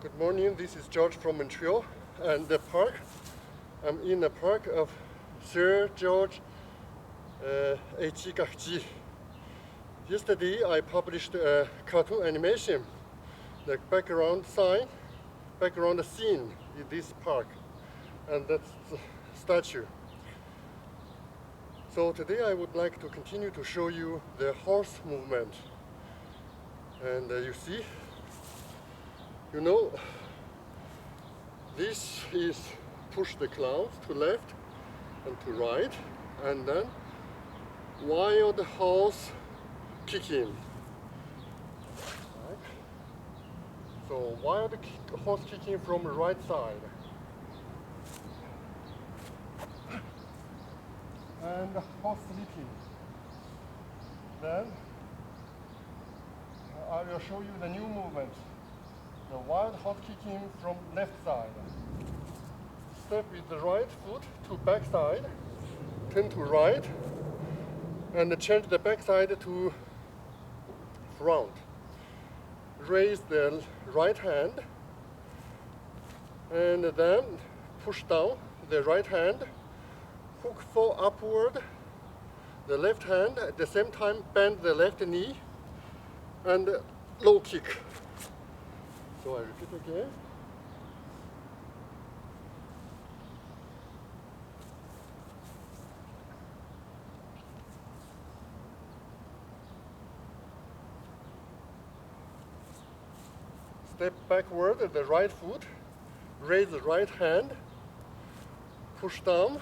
Good morning, this is George from Montreal and the park. I'm in the park of Sir George H.G. Yesterday I published a cartoon animation, the background scene in this park, and that's the statue. So today I would like to continue to show you the horse movement. And you see, this is push the clouds to left and to right, and then wild horse kicking. Right. So wild horse kicking from the right side. And horse sleeping. Then I will show you the new movement. The wild horse kicking from left side. Step with the right foot to back side, turn to right, and change the back side to front. Raise the right hand, and then push down the right hand, hook for upward, the left hand, at the same time bend the left knee, and low kick. So I repeat again. Step backward the right foot, raise the right hand, push down,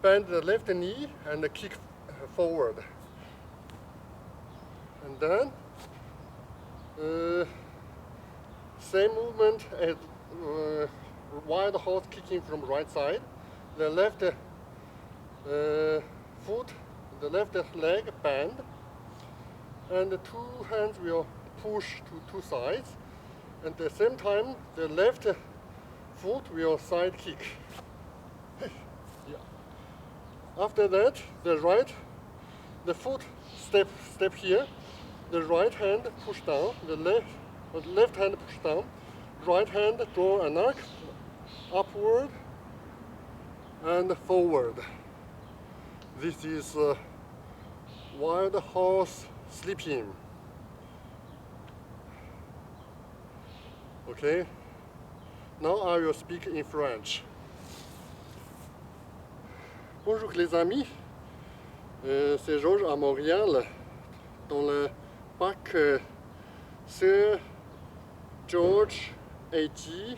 bend the left knee and kick forward. And then same movement as wild horse kicking from right side. The left foot, the left leg bend, and the two hands will push to two sides. At the same time, the left foot will side kick. Yeah. After that, the foot step here. The right hand push down, the left hand push down, right hand draw an arc, upward and forward. This is wild horse sleeping. Okay, now I will speak in French. Bonjour les amis, c'est Georges à Montréal, dans le parc Sir George H.G.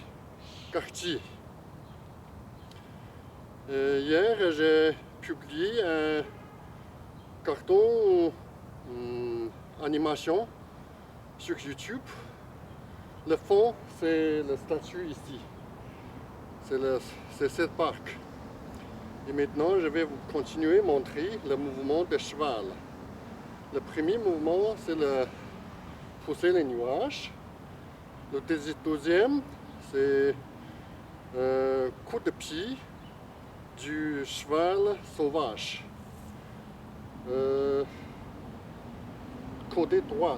Hier, j'ai publié un carton animation sur YouTube. Le fond, c'est la statue ici. C'est ce parc. Et maintenant, je vais vous continuer à montrer le mouvement de cheval. Le premier mouvement, c'est le pousser les nuages. Le deuxième, c'est un coup de pied du cheval sauvage. Côté droit.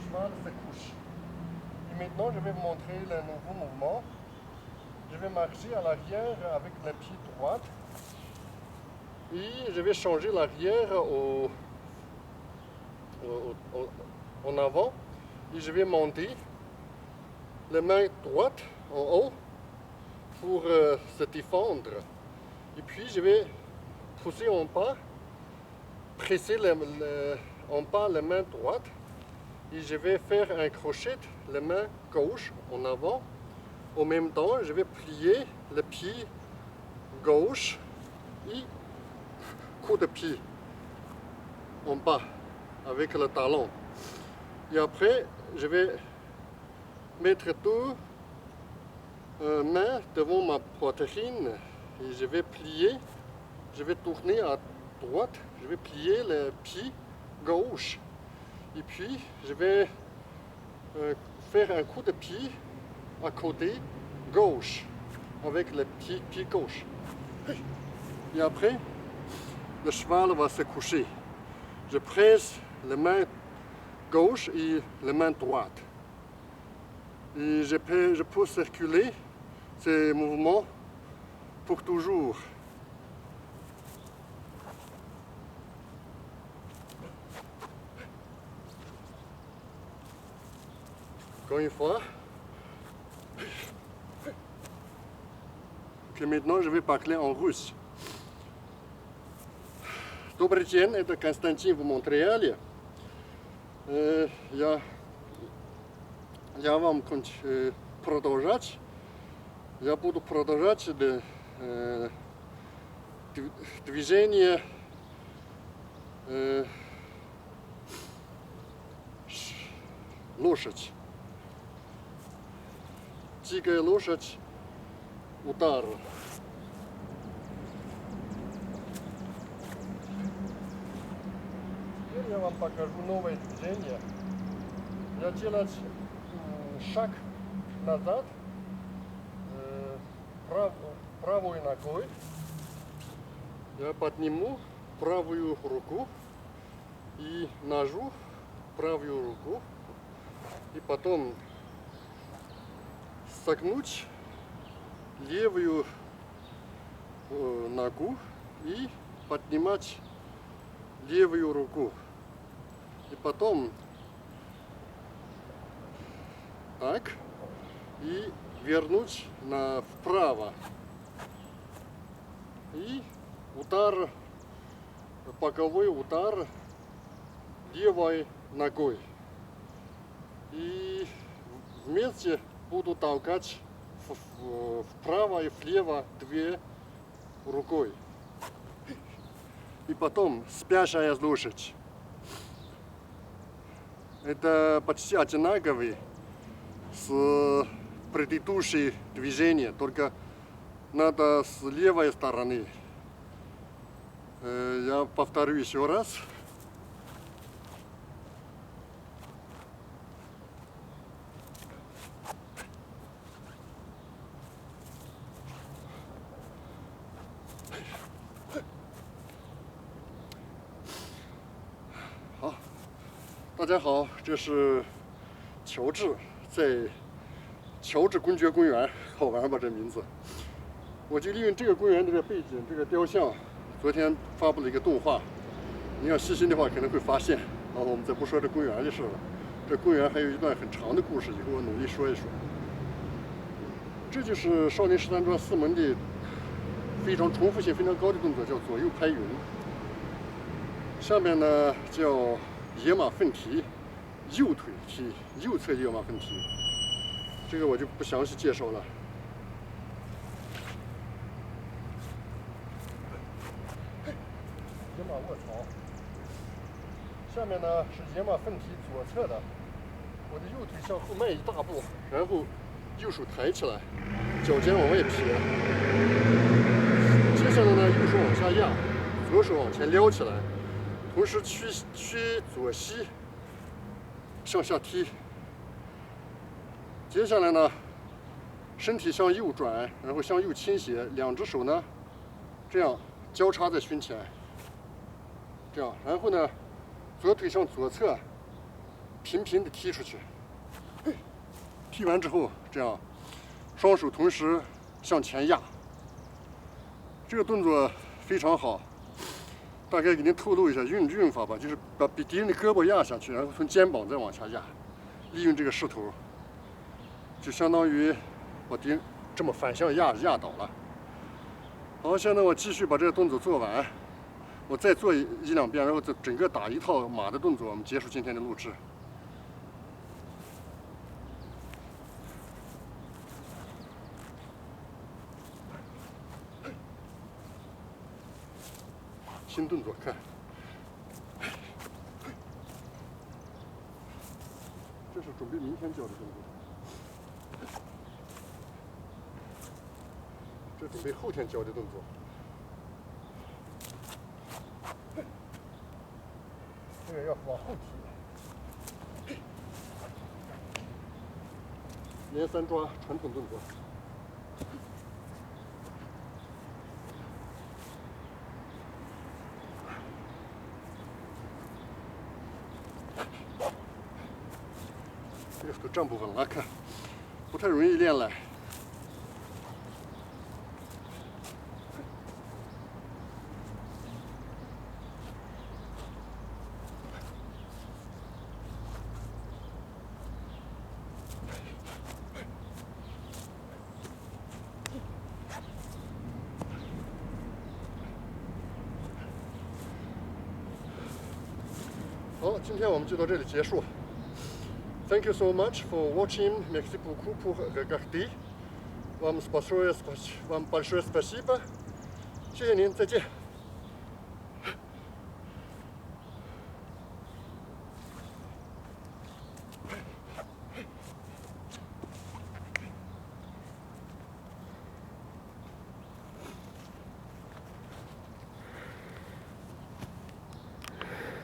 Cheval se couche. Et maintenant, je vais vous montrer le nouveau mouvement. Je vais marcher à l'arrière avec le pied droit et je vais changer l'arrière en avant et je vais monter la main droite en haut pour se défendre. Et puis je vais pousser en bas, presser en bas la main droite et je vais faire un crochet la main gauche en avant. En même temps, je vais plier le pied gauche et coup de pied en bas avec le talon. Et après, je vais mettre deux mains devant ma poitrine et je vais plier, je vais tourner à droite, je vais plier le pied gauche. Et puis, je vais faire un coup de pied à côté gauche avec le pied gauche. Et après, le cheval va se coucher. Je presse la main gauche et la main droite. Et je peux circuler ces mouvements pour toujours. Encore une fois. Et maintenant, je vais parler en russe. Добрый день, это Константин в Монреале. Я вам продолжать. Я буду продолжать движение лошадь. Дикая лошадь, удар. Теперь я вам покажу новое движение. Я делаю шаг назад, правой ногой. Я подниму правую руку и нажу правую руку. И потом согнуть левую ногу и поднимать левую руку. И потом так и вернуть вправо. И удар, боковой удар левой ногой. И вместе буду толкать вправо и влево две рукой. И потом спящая лошадь. Это почти одинаковый с предыдущим движением, только надо с левой стороны. Я повторю еще раз.好，大家好，这是乔治，在乔治公爵公园，好玩吧？这名字。我就利用这个公园这个背景，这个雕像，昨天发布了一个动画。你要细心的话，可能会发现。好，我们再不说这公园的事了。这公园还有一段很长的故事，以后我努力说一说。这就是少林十三转四门的非常重复性非常高的动作，叫左右拍云。下面呢叫野马奋蹄，右腿踢，右侧野马奋蹄。这个我就不详细介绍了。野马卧槽。下面呢是野马奋蹄左侧的，我的右腿向后迈一大步，然后右手抬起来，脚尖往外撇。接下来呢，右手往下压，左手往前撩起来，同时屈左膝向下踢。接下来呢，身体向右转，然后向右倾斜，两只手呢这样交叉在胸前，这样，然后呢，左腿向左侧平平的踢出去。踢完之后，这样，双手同时向前压。这个动作非常好，大概给您透露一下运法吧，就是把敌人的胳膊压下去，然后从肩膀再往下压，利用这个势头，就相当于把敌人这么反向压倒了。好，现在我继续把这个动作做完，我再做一两遍，然后整个打一套马的动作，我们结束今天的录制。新动作，看，这是准备明天教的动作，这准备后天教的动作。这个要往后提，连三抓传统动作。哎呦，都站不稳了，看，不太容易练来。好，今天我们就到这里结束。Thank you so much for watching. Merci beaucoup pour regarder. Вам большое спасибо. 谢谢您，再见。